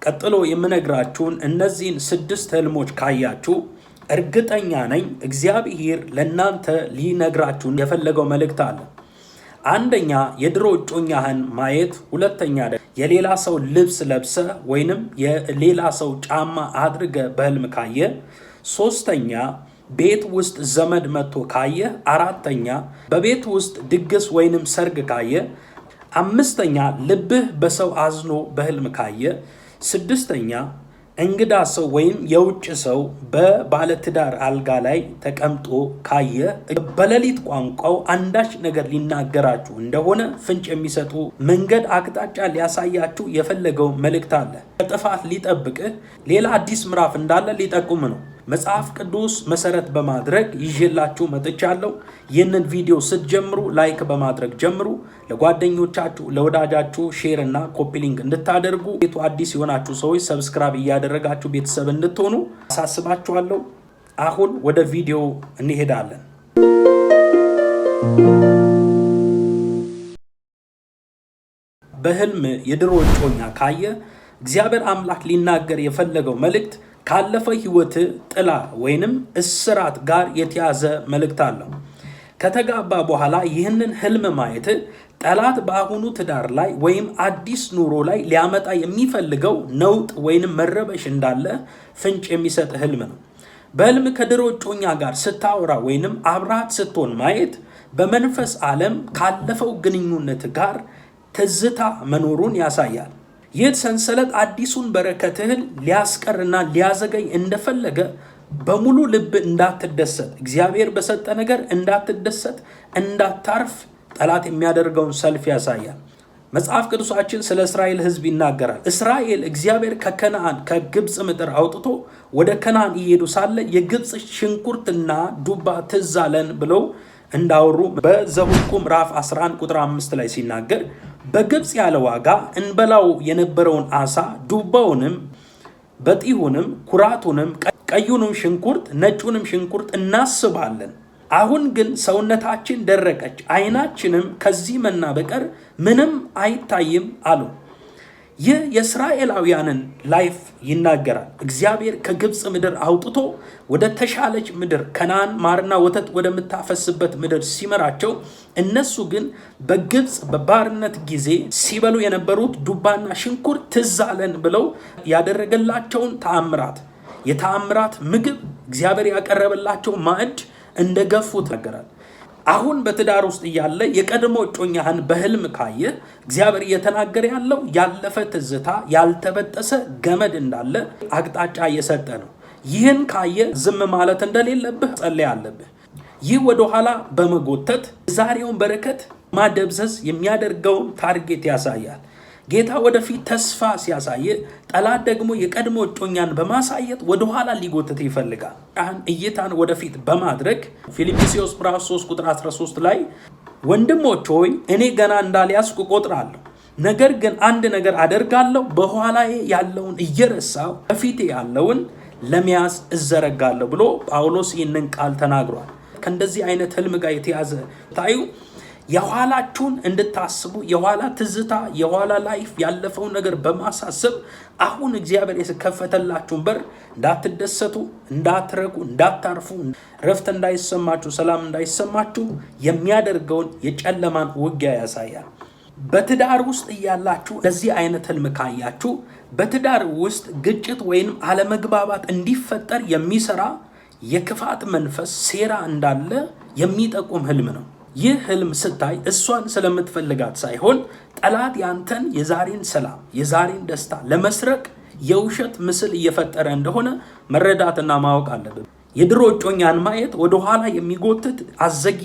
ቀጥሎ የምነግራችሁን እነዚህን 6 ህልሞች ካያችሁ እርግጠኛ ነኝ እግዚአብሔር ለእናንተ ሊነግራችሁ የፈለገው መልእክት አለ። አንደኛ የድሮ እጮኛህን ማየት፣ ሁለተኛ የሌላ ሰው ልብስ ለብሰ ወይንም የሌላ ሰው ጫማ አድርገ በህልም ካየ፣ ሶስተኛ ቤት ውስጥ ዘመድ መጥቶ ካየ፣ አራተኛ በቤት ውስጥ ድግስ ወይንም ሰርግ ካየ፣ አምስተኛ ልብህ በሰው አዝኖ በህልም ካየ፣ ስድስተኛ እንግዳ ሰው ወይም የውጭ ሰው በባለትዳር አልጋ ላይ ተቀምጦ ካየ፣ በሌሊት ቋንቋው አንዳች ነገር ሊናገራችሁ እንደሆነ ፍንጭ የሚሰጡ መንገድ አቅጣጫ ሊያሳያችሁ የፈለገው መልእክት አለ። ከጥፋት ሊጠብቅህ ሌላ አዲስ ምዕራፍ እንዳለ ሊጠቁም ነው። መጽሐፍ ቅዱስ መሰረት በማድረግ ይዤላችሁ መጥቻለሁ። ይህንን ቪዲዮ ስትጀምሩ ላይክ በማድረግ ጀምሩ። ለጓደኞቻችሁ ለወዳጃችሁ ሼር እና ኮፒ ሊንክ እንድታደርጉ፣ ቤቱ አዲስ የሆናችሁ ሰዎች ሰብስክራይብ እያደረጋችሁ ቤተሰብ እንድትሆኑ አሳስባችኋለሁ። አሁን ወደ ቪዲዮ እንሄዳለን። በህልም የድሮ እጮኛ ካየ እግዚአብሔር አምላክ ሊናገር የፈለገው መልእክት ካለፈ ህይወት ጥላ ወይንም እስራት ጋር የተያዘ መልእክት አለው። ከተጋባ በኋላ ይህንን ህልም ማየት ጠላት በአሁኑ ትዳር ላይ ወይም አዲስ ኑሮ ላይ ሊያመጣ የሚፈልገው ነውጥ ወይንም መረበሽ እንዳለ ፍንጭ የሚሰጥ ህልም ነው። በህልም ከድሮ እጮኛ ጋር ስታወራ ወይንም አብራት ስትሆን ማየት በመንፈስ ዓለም ካለፈው ግንኙነት ጋር ትዝታ መኖሩን ያሳያል። ይህ ሰንሰለት አዲሱን በረከትህን ሊያስቀርና ሊያዘገይ እንደፈለገ በሙሉ ልብ እንዳትደሰት፣ እግዚአብሔር በሰጠ ነገር እንዳትደሰት፣ እንዳታርፍ ጠላት የሚያደርገውን ሰልፍ ያሳያል። መጽሐፍ ቅዱሳችን ስለ እስራኤል ህዝብ ይናገራል። እስራኤል እግዚአብሔር ከከነዓን ከግብፅ ምድር አውጥቶ ወደ ከነዓን እየሄዱ ሳለ የግብፅ ሽንኩርትና ዱባ ትዝ አለን ብለው እንዳወሩ በዘኍልቍ ምዕራፍ 11 ቁጥር 5 ላይ ሲናገር በግብፅ ያለ ዋጋ እንበላው የነበረውን አሳ ዱባውንም በጢሁንም ኩራቱንም ቀዩንም ሽንኩርት ነጩንም ሽንኩርት እናስባለን። አሁን ግን ሰውነታችን ደረቀች፣ ዓይናችንም ከዚህ መና በቀር ምንም አይታይም አሉ። ይህ የእስራኤላውያንን ላይፍ ይናገራል። እግዚአብሔር ከግብፅ ምድር አውጥቶ ወደ ተሻለች ምድር ከነዓን ማርና ወተት ወደምታፈስበት ምድር ሲመራቸው፣ እነሱ ግን በግብፅ በባርነት ጊዜ ሲበሉ የነበሩት ዱባና ሽንኩርት ትዝ አለን ብለው ያደረገላቸውን ተአምራት፣ የተአምራት ምግብ እግዚአብሔር ያቀረበላቸው ማዕድ እንደገፉት ይናገራል። አሁን በትዳር ውስጥ እያለ የቀድሞ እጮኛህን በህልም ካየ እግዚአብሔር እየተናገረ ያለው ያለፈ ትዝታ ያልተበጠሰ ገመድ እንዳለ አቅጣጫ እየሰጠ ነው። ይህን ካየ ዝም ማለት እንደሌለብህ ጸለይ አለብህ። ይህ ወደኋላ በመጎተት ዛሬውን በረከት ማደብዘዝ የሚያደርገውን ታርጌት ያሳያል። ጌታ ወደፊት ተስፋ ሲያሳይ፣ ጠላት ደግሞ የቀድሞ እጮኛን በማሳየት ወደኋላ ሊጎትት ይፈልጋል። እይታን ወደፊት በማድረግ ፊልጵስዩስ ምዕራፍ 3 ቁጥር 13 ላይ ወንድሞች ሆይ እኔ ገና እንዳልያዝኩ እቆጥራለሁ፣ ነገር ግን አንድ ነገር አደርጋለሁ፣ በኋላዬ ያለውን እየረሳሁ በፊቴ ያለውን ለመያዝ እዘረጋለሁ ብሎ ጳውሎስ ይህንን ቃል ተናግሯል። ከእንደዚህ አይነት ህልም ጋር የተያዘ ታዩ የኋላችሁን እንድታስቡ የኋላ ትዝታ የኋላ ላይፍ ያለፈውን ነገር በማሳሰብ አሁን እግዚአብሔር የከፈተላችሁን በር እንዳትደሰቱ፣ እንዳትረኩ፣ እንዳታርፉ፣ ረፍት እንዳይሰማችሁ፣ ሰላም እንዳይሰማችሁ የሚያደርገውን የጨለማን ውጊያ ያሳያል። በትዳር ውስጥ እያላችሁ ለዚህ አይነት ህልም ካያችሁ በትዳር ውስጥ ግጭት ወይንም አለመግባባት እንዲፈጠር የሚሰራ የክፋት መንፈስ ሴራ እንዳለ የሚጠቁም ህልም ነው። ይህ ህልም ስታይ እሷን ስለምትፈልጋት ሳይሆን ጠላት ያንተን የዛሬን ሰላም የዛሬን ደስታ ለመስረቅ የውሸት ምስል እየፈጠረ እንደሆነ መረዳትና ማወቅ አለብን። የድሮ እጮኛን ማየት ወደኋላ የሚጎትት አዘጊ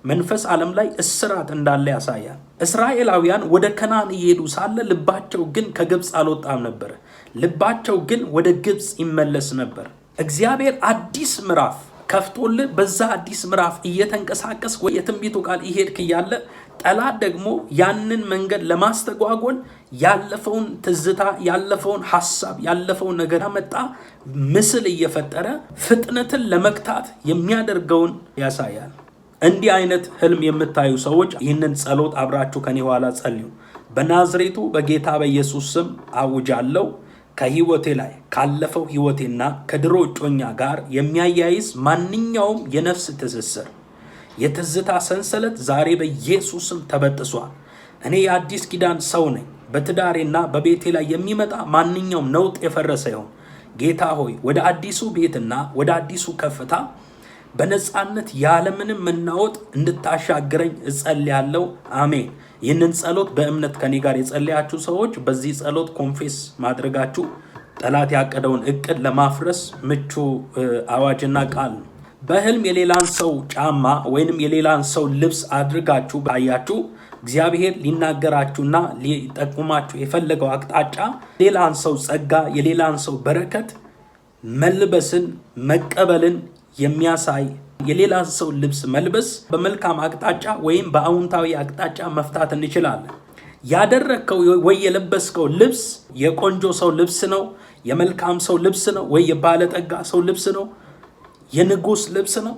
መንፈስ ዓለም ላይ እስራት እንዳለ ያሳያል። እስራኤላውያን ወደ ከነዓን እየሄዱ ሳለ ልባቸው ግን ከግብፅ አልወጣም ነበር። ልባቸው ግን ወደ ግብፅ ይመለስ ነበር። እግዚአብሔር አዲስ ምዕራፍ ከፍቶልህ በዛ አዲስ ምዕራፍ እየተንቀሳቀስ ወይ የትንቢቱ ቃል ይሄድክ እያለ ጠላት ደግሞ ያንን መንገድ ለማስተጓጎል ያለፈውን ትዝታ ያለፈውን ሐሳብ ያለፈውን ነገር መጣ ምስል እየፈጠረ ፍጥነትን ለመክታት የሚያደርገውን ያሳያል። እንዲህ አይነት ህልም የምታዩ ሰዎች ይህንን ጸሎት አብራችሁ ከኔ ኋላ ጸልዩ። በናዝሬቱ በጌታ በኢየሱስ ስም አውጃለሁ። ከህይወቴ ላይ ካለፈው ህይወቴና ከድሮ እጮኛ ጋር የሚያያይዝ ማንኛውም የነፍስ ትስስር፣ የትዝታ ሰንሰለት ዛሬ በኢየሱስ ስም ተበጥሷል። እኔ የአዲስ ኪዳን ሰው ነኝ። በትዳሬና በቤቴ ላይ የሚመጣ ማንኛውም ነውጥ የፈረሰ ይሁን። ጌታ ሆይ ወደ አዲሱ ቤትና ወደ አዲሱ ከፍታ በነፃነት ያለምንም መናወጥ እንድታሻግረኝ እጸልያለሁ። አሜን። ይህንን ጸሎት በእምነት ከኔ ጋር የጸለያችሁ ሰዎች በዚህ ጸሎት ኮንፌስ ማድረጋችሁ ጠላት ያቀደውን እቅድ ለማፍረስ ምቹ አዋጅና ቃል ነው። በህልም የሌላን ሰው ጫማ ወይንም የሌላን ሰው ልብስ አድርጋችሁ ባያችሁ እግዚአብሔር ሊናገራችሁና ሊጠቁማችሁ የፈለገው አቅጣጫ ሌላን ሰው ጸጋ፣ የሌላን ሰው በረከት መልበስን መቀበልን የሚያሳይ የሌላን ሰው ልብስ መልበስ በመልካም አቅጣጫ ወይም በአዎንታዊ አቅጣጫ መፍታት እንችላለን። ያደረከው ወይ የለበስከው ልብስ የቆንጆ ሰው ልብስ ነው፣ የመልካም ሰው ልብስ ነው፣ ወይ የባለጠጋ ሰው ልብስ ነው፣ የንጉስ ልብስ ነው።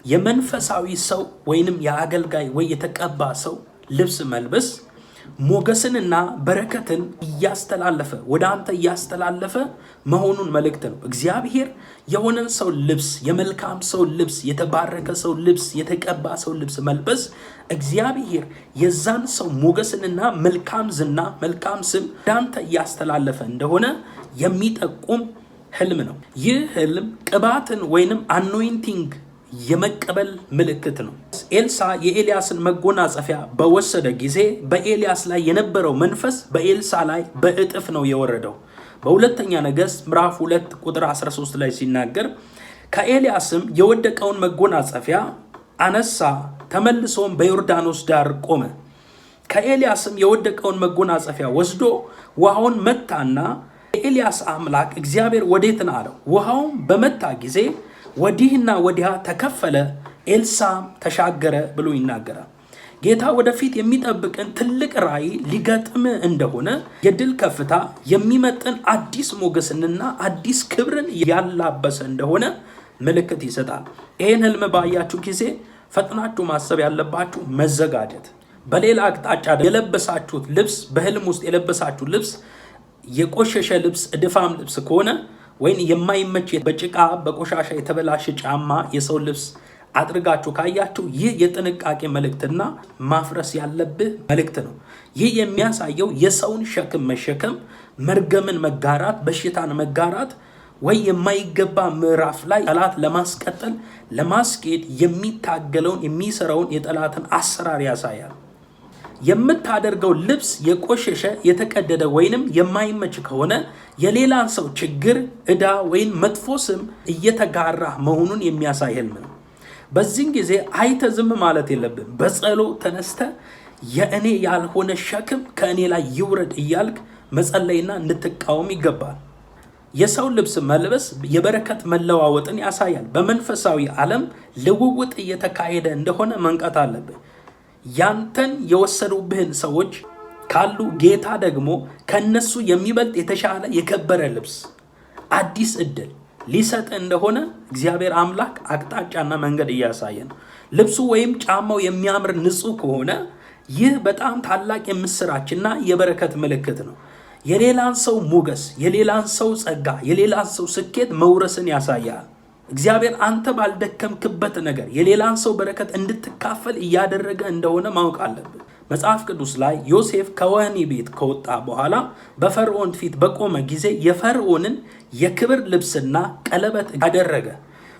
የመንፈሳዊ ሰው ወይንም የአገልጋይ ወይ የተቀባ ሰው ልብስ መልበስ ሞገስንና በረከትን እያስተላለፈ ወደ አንተ እያስተላለፈ መሆኑን መልእክት ነው። እግዚአብሔር የሆነን ሰው ልብስ፣ የመልካም ሰው ልብስ፣ የተባረከ ሰው ልብስ፣ የተቀባ ሰው ልብስ መልበስ እግዚአብሔር የዛን ሰው ሞገስንና መልካም ዝና፣ መልካም ስም ወደ አንተ እያስተላለፈ እንደሆነ የሚጠቁም ህልም ነው። ይህ ህልም ቅባትን ወይንም አኖይንቲንግ የመቀበል ምልክት ነው። ኤልሳ የኤልያስን መጎናጸፊያ በወሰደ ጊዜ በኤልያስ ላይ የነበረው መንፈስ በኤልሳ ላይ በእጥፍ ነው የወረደው። በሁለተኛ ነገሥት ምዕራፍ 2 ቁጥር 13 ላይ ሲናገር ከኤልያስም የወደቀውን መጎናጸፊያ አነሳ፣ ተመልሶም በዮርዳኖስ ዳር ቆመ። ከኤልያስም የወደቀውን መጎናጸፊያ ወስዶ ውሃውን መታና የኤልያስ አምላክ እግዚአብሔር ወዴት ነው አለው። ውሃውም በመታ ጊዜ ወዲህና ወዲያ ተከፈለ፣ ኤልሳም ተሻገረ ብሎ ይናገራል። ጌታ ወደፊት የሚጠብቅን ትልቅ ራእይ ሊገጥም እንደሆነ የድል ከፍታ የሚመጥን አዲስ ሞገስንና አዲስ ክብርን ያላበሰ እንደሆነ ምልክት ይሰጣል። ይህን ህልም ባያችሁ ጊዜ ፈጥናችሁ ማሰብ ያለባችሁ መዘጋጀት። በሌላ አቅጣጫ የለበሳችሁት ልብስ፣ በህልም ውስጥ የለበሳችሁት ልብስ የቆሸሸ ልብስ፣ እድፋም ልብስ ከሆነ ወይም የማይመች በጭቃ በቆሻሻ የተበላሸ ጫማ የሰው ልብስ አድርጋችሁ ካያችሁ ይህ የጥንቃቄ መልእክትና ማፍረስ ያለብህ መልእክት ነው። ይህ የሚያሳየው የሰውን ሸክም መሸከም፣ መርገምን መጋራት፣ በሽታን መጋራት ወይ የማይገባ ምዕራፍ ላይ ጠላት ለማስቀጠል ለማስኬድ የሚታገለውን የሚሰራውን የጠላትን አሰራር ያሳያል። የምታደርገው ልብስ የቆሸሸ የተቀደደ ወይንም የማይመች ከሆነ የሌላን ሰው ችግር፣ ዕዳ ወይም መጥፎ ስም እየተጋራ መሆኑን የሚያሳይ ህልም ነው። በዚህን ጊዜ አይተ ዝም ማለት የለብን። በጸሎት ተነስተ የእኔ ያልሆነ ሸክም ከእኔ ላይ ይውረድ እያልክ መጸለይና እንድትቃወም ይገባል። የሰው ልብስ መልበስ የበረከት መለዋወጥን ያሳያል። በመንፈሳዊ ዓለም ልውውጥ እየተካሄደ እንደሆነ መንቃት አለብን። ያንተን የወሰዱብህን ሰዎች ካሉ ጌታ ደግሞ ከነሱ የሚበልጥ የተሻለ የከበረ ልብስ፣ አዲስ እድል ሊሰጥ እንደሆነ እግዚአብሔር አምላክ አቅጣጫና መንገድ እያሳየ ነው። ልብሱ ወይም ጫማው የሚያምር ንጹህ ከሆነ ይህ በጣም ታላቅ የምስራችና የበረከት ምልክት ነው። የሌላን ሰው ሞገስ፣ የሌላን ሰው ጸጋ፣ የሌላን ሰው ስኬት መውረስን ያሳያል። እግዚአብሔር አንተ ባልደከምክበት ነገር የሌላን ሰው በረከት እንድትካፈል እያደረገ እንደሆነ ማወቅ አለብን። መጽሐፍ ቅዱስ ላይ ዮሴፍ ከወህኒ ቤት ከወጣ በኋላ በፈርዖን ፊት በቆመ ጊዜ የፈርዖንን የክብር ልብስና ቀለበት አደረገ።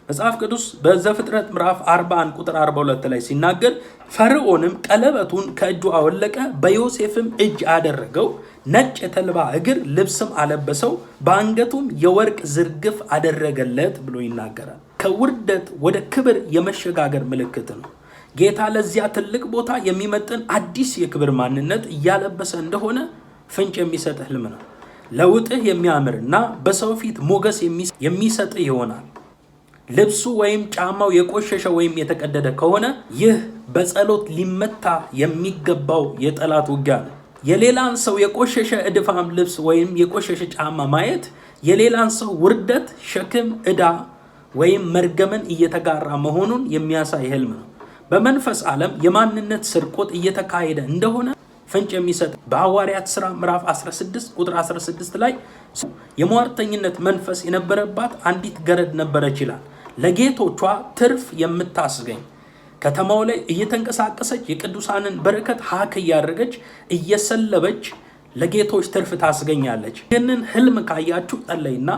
መጽሐፍ ቅዱስ በዘፍጥረት ምዕራፍ 41 ቁጥር 42 ላይ ሲናገር ፈርዖንም ቀለበቱን ከእጁ አወለቀ፣ በዮሴፍም እጅ አደረገው፣ ነጭ የተልባ እግር ልብስም አለበሰው፣ በአንገቱም የወርቅ ዝርግፍ አደረገለት ብሎ ይናገራል። ከውርደት ወደ ክብር የመሸጋገር ምልክት ነው። ጌታ ለዚያ ትልቅ ቦታ የሚመጥን አዲስ የክብር ማንነት እያለበሰ እንደሆነ ፍንጭ የሚሰጥ ህልም ነው። ለውጥህ የሚያምርና በሰው ፊት ሞገስ የሚሰጥ ይሆናል። ልብሱ ወይም ጫማው የቆሸሸ ወይም የተቀደደ ከሆነ ይህ በጸሎት ሊመታ የሚገባው የጠላት ውጊያ ነው። የሌላን ሰው የቆሸሸ እድፋም ልብስ ወይም የቆሸሸ ጫማ ማየት የሌላን ሰው ውርደት፣ ሸክም፣ ዕዳ ወይም መርገምን እየተጋራ መሆኑን የሚያሳይ ህልም ነው። በመንፈስ ዓለም የማንነት ስርቆት እየተካሄደ እንደሆነ ፍንጭ የሚሰጥ በሐዋርያት ሥራ ምዕራፍ 16 ቁጥር 16 ላይ የሟርተኝነት መንፈስ የነበረባት አንዲት ገረድ ነበረች ይላል። ለጌቶቿ ትርፍ የምታስገኝ ከተማው ላይ እየተንቀሳቀሰች የቅዱሳንን በረከት ሀክ እያደረገች እየሰለበች ለጌቶች ትርፍ ታስገኛለች። ይህንን ህልም ካያችሁ ጸለይና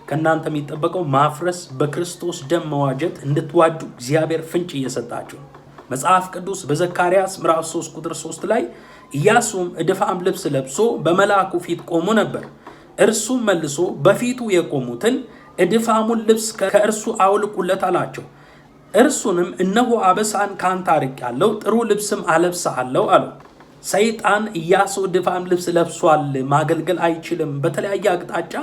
ከእናንተ የሚጠበቀው ማፍረስ፣ በክርስቶስ ደም መዋጀት እንድትዋጁ እግዚአብሔር ፍንጭ እየሰጣችሁ። መጽሐፍ ቅዱስ በዘካርያስ ምዕራፍ 3 ቁጥር 3 ላይ ኢያሱም እድፋም ልብስ ለብሶ በመልአኩ ፊት ቆሞ ነበር። እርሱም መልሶ በፊቱ የቆሙትን እድፋሙን ልብስ ከእርሱ አውልቁለት አላቸው። እርሱንም እነሆ አበሳን ካንተ አርቄአለሁ፣ ጥሩ ልብስም አለብስሃለሁ አለው። ሰይጣን ኢያሱ እድፋም ልብስ ለብሷል፣ ማገልገል አይችልም፣ በተለያየ አቅጣጫ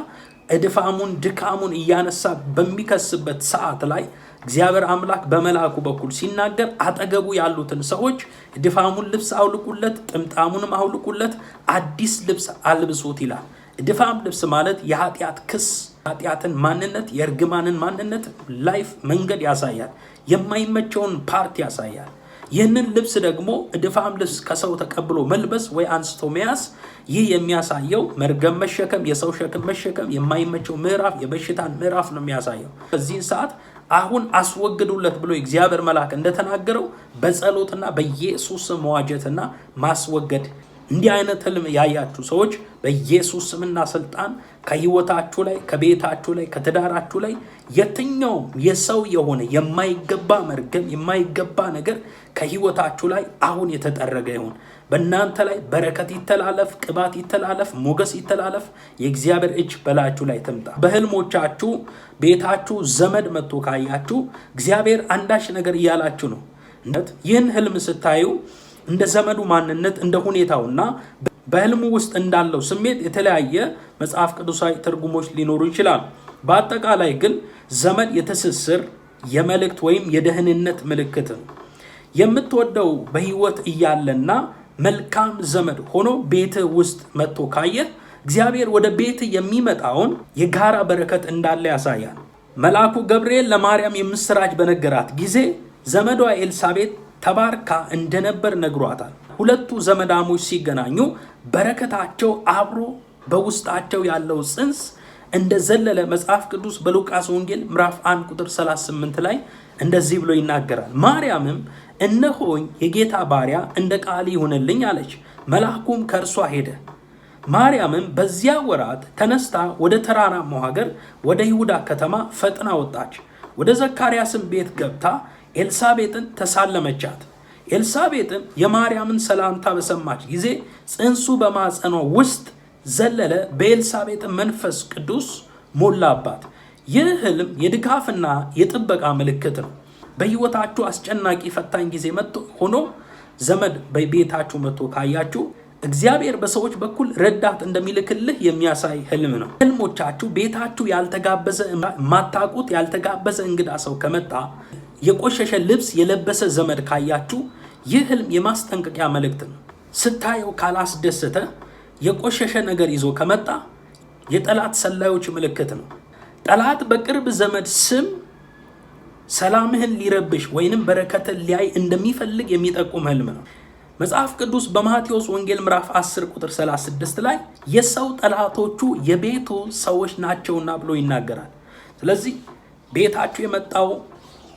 እድፋሙን ድካሙን እያነሳ በሚከስበት ሰዓት ላይ እግዚአብሔር አምላክ በመልአኩ በኩል ሲናገር አጠገቡ ያሉትን ሰዎች እድፋሙን ልብስ አውልቁለት፣ ጥምጣሙንም አውልቁለት፣ አዲስ ልብስ አልብሱት ይላል። እድፋም ልብስ ማለት የኃጢአት ክስ፣ ኃጢአትን ማንነት፣ የእርግማንን ማንነት ላይፍ መንገድ ያሳያል። የማይመቸውን ፓርት ያሳያል። ይህንን ልብስ ደግሞ እድፋም ልብስ ከሰው ተቀብሎ መልበስ ወይ አንስቶ መያዝ፣ ይህ የሚያሳየው መርገም መሸከም፣ የሰው ሸክም መሸከም፣ የማይመቸው ምዕራፍ፣ የበሽታን ምዕራፍ ነው የሚያሳየው። በዚህን ሰዓት አሁን አስወግዱለት ብሎ እግዚአብሔር መልአክ እንደተናገረው በጸሎትና በኢየሱስ መዋጀትና ማስወገድ። እንዲህ አይነት ህልም ያያችሁ ሰዎች በኢየሱስ ስምና ስልጣን ከህይወታችሁ ላይ፣ ከቤታችሁ ላይ፣ ከትዳራችሁ ላይ የትኛውም የሰው የሆነ የማይገባ መርገም፣ የማይገባ ነገር ከህይወታችሁ ላይ አሁን የተጠረገ ይሁን። በእናንተ ላይ በረከት ይተላለፍ፣ ቅባት ይተላለፍ፣ ሞገስ ይተላለፍ። የእግዚአብሔር እጅ በላችሁ ላይ ትምጣ። በህልሞቻችሁ ቤታችሁ ዘመድ መጥቶ ካያችሁ እግዚአብሔር አንዳች ነገር እያላችሁ ነው። ይህን ህልም ስታዩ እንደ ዘመዱ ማንነት እንደ ሁኔታውና በህልሙ ውስጥ እንዳለው ስሜት የተለያየ መጽሐፍ ቅዱሳዊ ትርጉሞች ሊኖሩ ይችላሉ። በአጠቃላይ ግን ዘመድ የትስስር የመልእክት ወይም የደህንነት ምልክት ነው። የምትወደው በህይወት እያለና መልካም ዘመድ ሆኖ ቤት ውስጥ መጥቶ ካየ እግዚአብሔር ወደ ቤት የሚመጣውን የጋራ በረከት እንዳለ ያሳያል። መልአኩ ገብርኤል ለማርያም የምስራች በነገራት ጊዜ ዘመዷ ኤልሳቤጥ ተባርካ እንደነበር ነግሯታል። ሁለቱ ዘመዳሞች ሲገናኙ በረከታቸው አብሮ በውስጣቸው ያለው ጽንስ እንደዘለለ መጽሐፍ ቅዱስ በሉቃስ ወንጌል ምዕራፍ 1 ቁጥር 38 ላይ እንደዚህ ብሎ ይናገራል። ማርያምም እነሆኝ የጌታ ባሪያ እንደ ቃል ይሁንልኝ አለች። መልአኩም ከእርሷ ሄደ። ማርያምም በዚያ ወራት ተነስታ ወደ ተራራማው ሀገር ወደ ይሁዳ ከተማ ፈጥና ወጣች። ወደ ዘካርያስም ቤት ገብታ ኤልሳቤጥን ተሳለመቻት። ኤልሳቤጥም የማርያምን ሰላምታ በሰማች ጊዜ ጽንሱ በማጸኗ ውስጥ ዘለለ፣ በኤልሳቤጥ መንፈስ ቅዱስ ሞላባት። ይህ ህልም የድጋፍና የጥበቃ ምልክት ነው። በህይወታችሁ አስጨናቂ ፈታኝ ጊዜ ሆኖ ዘመድ በቤታችሁ መጥቶ ካያችሁ እግዚአብሔር በሰዎች በኩል ረዳት እንደሚልክልህ የሚያሳይ ህልም ነው። ህልሞቻችሁ ቤታችሁ ያልተጋበዘ ማታቁት ያልተጋበዘ እንግዳ ሰው ከመጣ፣ የቆሸሸ ልብስ የለበሰ ዘመድ ካያችሁ ይህ ህልም የማስጠንቀቂያ መልእክት ነው። ስታየው ካላስደሰተ፣ የቆሸሸ ነገር ይዞ ከመጣ የጠላት ሰላዮች ምልክት ነው። ጠላት በቅርብ ዘመድ ስም ሰላምህን ሊረብሽ ወይንም በረከትን ሊያይ እንደሚፈልግ የሚጠቁም ህልም ነው። መጽሐፍ ቅዱስ በማቴዎስ ወንጌል ምዕራፍ 10 ቁጥር 36 ላይ የሰው ጠላቶቹ የቤቱ ሰዎች ናቸውና ብሎ ይናገራል። ስለዚህ ቤታችሁ የመጣው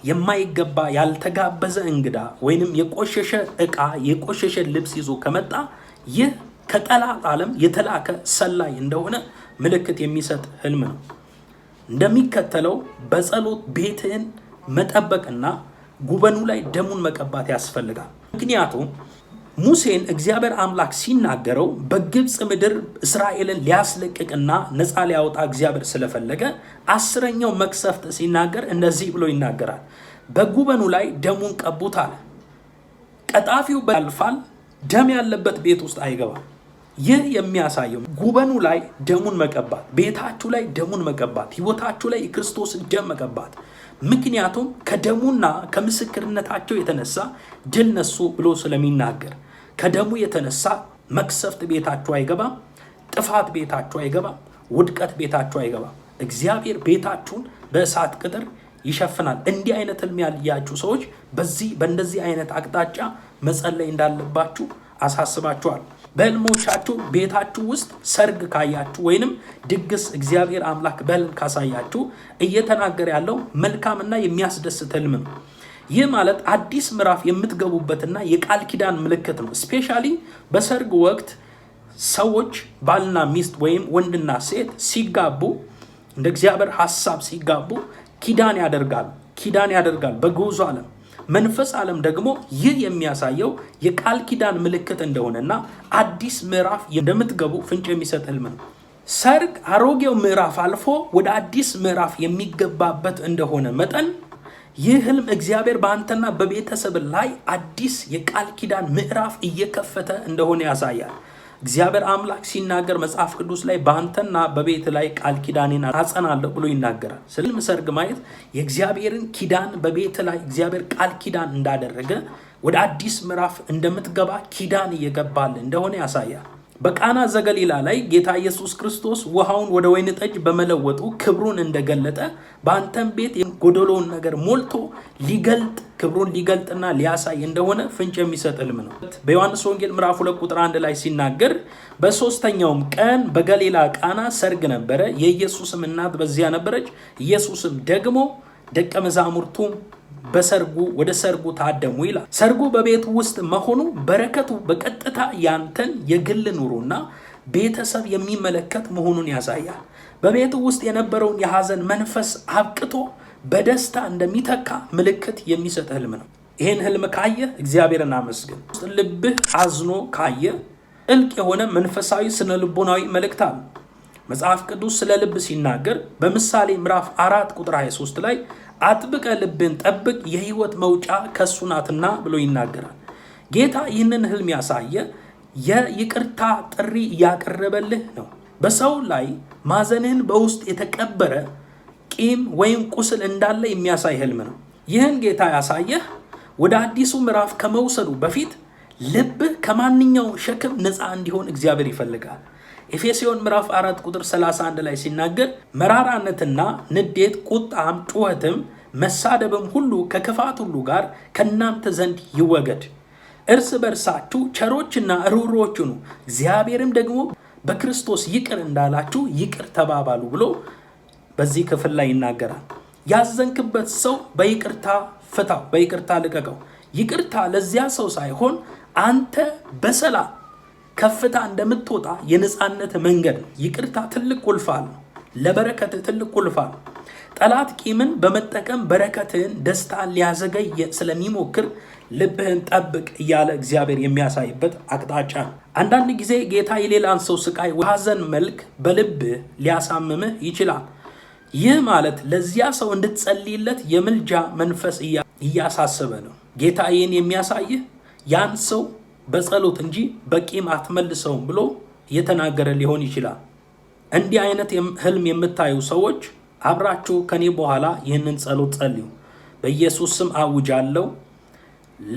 የማይገባ ያልተጋበዘ እንግዳ ወይንም የቆሸሸ ዕቃ የቆሸሸ ልብስ ይዞ ከመጣ ይህ ከጠላት ዓለም የተላከ ሰላይ እንደሆነ ምልክት የሚሰጥ ህልም ነው። እንደሚከተለው በጸሎት ቤትህን መጠበቅና ጉበኑ ላይ ደሙን መቀባት ያስፈልጋል። ምክንያቱም ሙሴን እግዚአብሔር አምላክ ሲናገረው በግብፅ ምድር እስራኤልን ሊያስለቅቅና ነፃ ሊያወጣ እግዚአብሔር ስለፈለገ 10ኛው መቅሰፍት ሲናገር እንደዚህ ብሎ ይናገራል። በጉበኑ ላይ ደሙን ቀቡት አለ። ቀጣፊው ያልፋል፣ ደም ያለበት ቤት ውስጥ አይገባም። ይህ የሚያሳየው ጉበኑ ላይ ደሙን መቀባት፣ ቤታችሁ ላይ ደሙን መቀባት፣ ህይወታችሁ ላይ የክርስቶስን ደም መቀባት። ምክንያቱም ከደሙና ከምስክርነታቸው የተነሳ ድል ነሱ ብሎ ስለሚናገር ከደሙ የተነሳ መቅሰፍት ቤታችሁ አይገባም፣ ጥፋት ቤታችሁ አይገባም፣ ውድቀት ቤታችሁ አይገባም። እግዚአብሔር ቤታችሁን በእሳት ቅጥር ይሸፍናል። እንዲህ አይነት ህልም ያያችሁ ሰዎች በእንደዚህ አይነት አቅጣጫ መጸለይ እንዳለባችሁ አሳስባችኋል። በህልሞቻችሁ ቤታችሁ ውስጥ ሰርግ ካያችሁ ወይንም ድግስ እግዚአብሔር አምላክ በህልም ካሳያችሁ እየተናገረ ያለው መልካምና የሚያስደስት ህልም ነው። ይህ ማለት አዲስ ምዕራፍ የምትገቡበትና የቃል ኪዳን ምልክት ነው። ስፔሻሊ በሰርግ ወቅት ሰዎች ባልና ሚስት ወይም ወንድና ሴት ሲጋቡ እንደ እግዚአብሔር ሐሳብ ሲጋቡ ኪዳን ያደርጋል በግዑዝ ዓለም። መንፈስ ዓለም ደግሞ ይህ የሚያሳየው የቃል ኪዳን ምልክት እንደሆነና አዲስ ምዕራፍ እንደምትገቡ ፍንጭ የሚሰጥ ህልም ነው። ሰርግ አሮጌው ምዕራፍ አልፎ ወደ አዲስ ምዕራፍ የሚገባበት እንደሆነ መጠን ይህ ህልም እግዚአብሔር በአንተና በቤተሰብ ላይ አዲስ የቃል ኪዳን ምዕራፍ እየከፈተ እንደሆነ ያሳያል። እግዚአብሔር አምላክ ሲናገር መጽሐፍ ቅዱስ ላይ በአንተና በቤት ላይ ቃል ኪዳኔን አጸናለሁ ብሎ ይናገራል። ስለ ሰርግ ማየት የእግዚአብሔርን ኪዳን በቤት ላይ እግዚአብሔር ቃል ኪዳን እንዳደረገ ወደ አዲስ ምዕራፍ እንደምትገባ ኪዳን እየገባል እንደሆነ ያሳያል። በቃና ዘገሊላ ላይ ጌታ ኢየሱስ ክርስቶስ ውሃውን ወደ ወይን ጠጅ በመለወጡ ክብሩን እንደገለጠ በአንተም ቤት ጎደሎውን ነገር ሞልቶ ክብሩን ሊገልጥና ሊያሳይ እንደሆነ ፍንጭ የሚሰጥ ህልም ነው። በዮሐንስ ወንጌል ምዕራፍ 2 ቁጥር 1 ላይ ሲናገር በሶስተኛውም ቀን በገሊላ ቃና ሰርግ ነበረ፣ የኢየሱስም እናት በዚያ ነበረች። ኢየሱስም ደግሞ ደቀ መዛሙርቱ ወደ ሰርጉ ታደሙ ይላል። ሰርጉ በቤቱ ውስጥ መሆኑ በረከቱ በቀጥታ ያንተን የግል ኑሮና ቤተሰብ የሚመለከት መሆኑን ያሳያል። በቤቱ ውስጥ የነበረውን የሐዘን መንፈስ አብቅቶ በደስታ እንደሚተካ ምልክት የሚሰጥ ህልም ነው። ይህን ህልም ካየ እግዚአብሔርን አመስግን። ልብህ አዝኖ ካየ ጥልቅ የሆነ መንፈሳዊ ስነ ልቦናዊ መልእክት አለ። መጽሐፍ ቅዱስ ስለ ልብ ሲናገር በምሳሌ ምዕራፍ 4 ቁጥር 23 ላይ አጥብቀ ልብን ጠብቅ የህይወት መውጫ ከሱ ናትና ብሎ ይናገራል። ጌታ ይህንን ህልም ያሳየ የይቅርታ ጥሪ እያቀረበልህ ነው። በሰው ላይ ማዘንህን በውስጥ የተቀበረ ቂም ወይም ቁስል እንዳለ የሚያሳይ ህልም ነው። ይህን ጌታ ያሳየህ ወደ አዲሱ ምዕራፍ ከመውሰዱ በፊት ልብህ ከማንኛውም ሸክም ነፃ እንዲሆን እግዚአብሔር ይፈልጋል። ኤፌሶን ምዕራፍ 4 ቁጥር 31 ላይ ሲናገር መራራነትና ንዴት፣ ቁጣም፣ ጩኸትም፣ መሳደብም ሁሉ ከክፋት ሁሉ ጋር ከእናንተ ዘንድ ይወገድ፣ እርስ በርሳችሁ ቸሮችና ርኅሩኆች ሁኑ፣ እግዚአብሔርም ደግሞ በክርስቶስ ይቅር እንዳላችሁ ይቅር ተባባሉ ብሎ በዚህ ክፍል ላይ ይናገራል። ያዘንክበት ሰው በይቅርታ ፍታው፣ በይቅርታ ልቀቀው። ይቅርታ ለዚያ ሰው ሳይሆን አንተ በሰላም ከፍታ እንደምትወጣ የነፃነት መንገድ ነው። ይቅርታ ትልቅ ቁልፍ አለው። ለበረከት ትልቅ ቁልፍ አለው። ጠላት ቂምን በመጠቀም በረከትህን፣ ደስታን ሊያዘገይ ስለሚሞክር ልብህን ጠብቅ እያለ እግዚአብሔር የሚያሳይበት አቅጣጫ ነው። አንዳንድ ጊዜ ጌታ የሌላን ሰው ስቃይ ሐዘን መልክ በልብህ ሊያሳምምህ ይችላል። ይህ ማለት ለዚያ ሰው እንድትጸልይለት የምልጃ መንፈስ እያሳሰበ ነው። ጌታ ይህን የሚያሳይህ ያን ሰው በጸሎት እንጂ በቂም አትመልሰውም ብሎ እየተናገረ ሊሆን ይችላል። እንዲህ አይነት ህልም የምታዩ ሰዎች አብራችሁ ከኔ በኋላ ይህንን ጸሎት ጸልዩ። በኢየሱስ ስም አውጃለሁ፣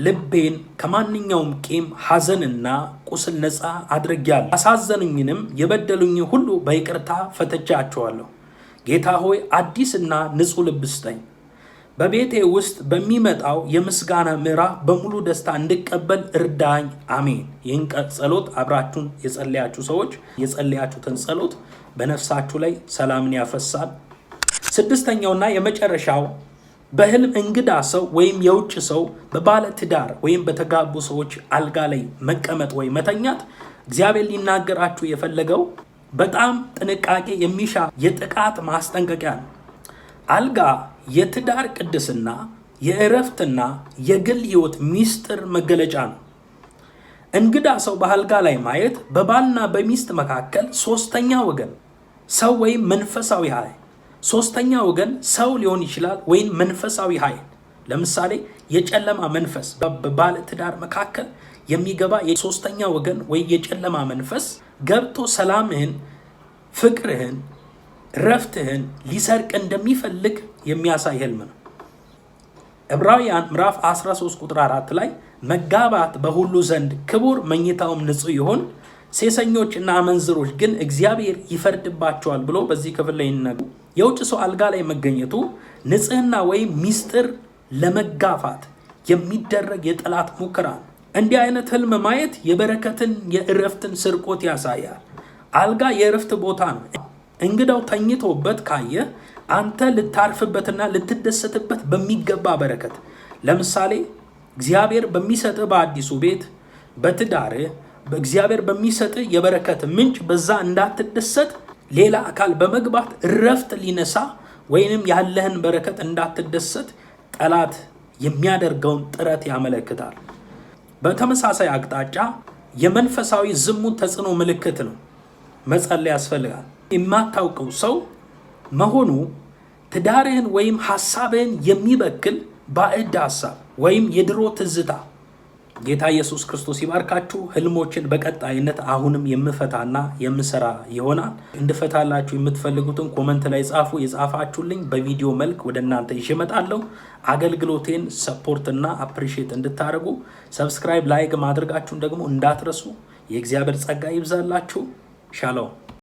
ልቤን ከማንኛውም ቂም፣ ሐዘንና ቁስል ነፃ አድርጌያለሁ። አሳዘኑኝንም የበደሉኝ ሁሉ በይቅርታ ፈትቻቸዋለሁ። ጌታ ሆይ አዲስና ንጹህ ልብ ስጠኝ። በቤቴ ውስጥ በሚመጣው የምስጋና ምዕራፍ በሙሉ ደስታ እንድቀበል እርዳኝ። አሜን። ይህን ጸሎት አብራችሁን የጸለያችሁ ሰዎች የጸለያችሁትን ጸሎት በነፍሳችሁ ላይ ሰላምን ያፈሳል። ስድስተኛውና የመጨረሻው በህልም እንግዳ ሰው ወይም የውጭ ሰው በባለ ትዳር ወይም በተጋቡ ሰዎች አልጋ ላይ መቀመጥ ወይ መተኛት እግዚአብሔር ሊናገራችሁ የፈለገው በጣም ጥንቃቄ የሚሻ የጥቃት ማስጠንቀቂያ ነው። አልጋ የትዳር ቅድስና፣ የእረፍትና የግል ህይወት ሚስጥር መገለጫ ነው። እንግዳ ሰው በአልጋ ላይ ማየት በባልና በሚስት መካከል ሶስተኛ ወገን ሰው ወይም መንፈሳዊ ኃይል፣ ሶስተኛ ወገን ሰው ሊሆን ይችላል ወይም መንፈሳዊ ኃይል። ለምሳሌ የጨለማ መንፈስ በባለ ትዳር መካከል የሚገባ የሶስተኛ ወገን ወይ የጨለማ መንፈስ ገብቶ ሰላምህን፣ ፍቅርህን፣ ረፍትህን ሊሰርቅ እንደሚፈልግ የሚያሳይ ህልም ነው። ዕብራውያን ምዕራፍ 13 ቁጥር 4 ላይ መጋባት በሁሉ ዘንድ ክቡር፣ መኝታውም ንጹህ ይሆን፣ ሴሰኞችና አመንዝሮች ግን እግዚአብሔር ይፈርድባቸዋል ብሎ በዚህ ክፍል ላይ ይናገራል። የውጭ ሰው አልጋ ላይ መገኘቱ ንጽህና ወይም ሚስጥር ለመጋፋት የሚደረግ የጠላት ሙከራ ነው። እንዲህ አይነት ህልም ማየት የበረከትን የእረፍትን ስርቆት ያሳያል። አልጋ የእረፍት ቦታ ነው። እንግዳው ተኝቶበት ካየ አንተ ልታርፍበትና ልትደሰትበት በሚገባ በረከት፣ ለምሳሌ እግዚአብሔር በሚሰጥህ በአዲሱ ቤት፣ በትዳርህ በእግዚአብሔር በሚሰጥህ የበረከት ምንጭ በዛ እንዳትደሰት ሌላ አካል በመግባት እረፍት ሊነሳ ወይንም ያለህን በረከት እንዳትደሰት ጠላት የሚያደርገውን ጥረት ያመለክታል። በተመሳሳይ አቅጣጫ የመንፈሳዊ ዝሙት ተጽዕኖ ምልክት ነው። መጸለይ ያስፈልጋል። የማታውቀው ሰው መሆኑ ትዳርህን ወይም ሐሳብህን የሚበክል ባዕድ ሐሳብ ወይም የድሮ ትዝታ። ጌታ ኢየሱስ ክርስቶስ ይባርካችሁ። ህልሞችን በቀጣይነት አሁንም የምፈታና የምሰራ ይሆናል። እንድፈታላችሁ የምትፈልጉትን ኮመንት ላይ ጻፉ። የጻፋችሁልኝ በቪዲዮ መልክ ወደ እናንተ ይዤ እመጣለሁ። አገልግሎቴን ሰፖርትና አፕሪሺየት እንድታደርጉ ሰብስክራይብ፣ ላይክ ማድረጋችሁን ደግሞ እንዳትረሱ። የእግዚአብሔር ጸጋ ይብዛላችሁ። ሻሎም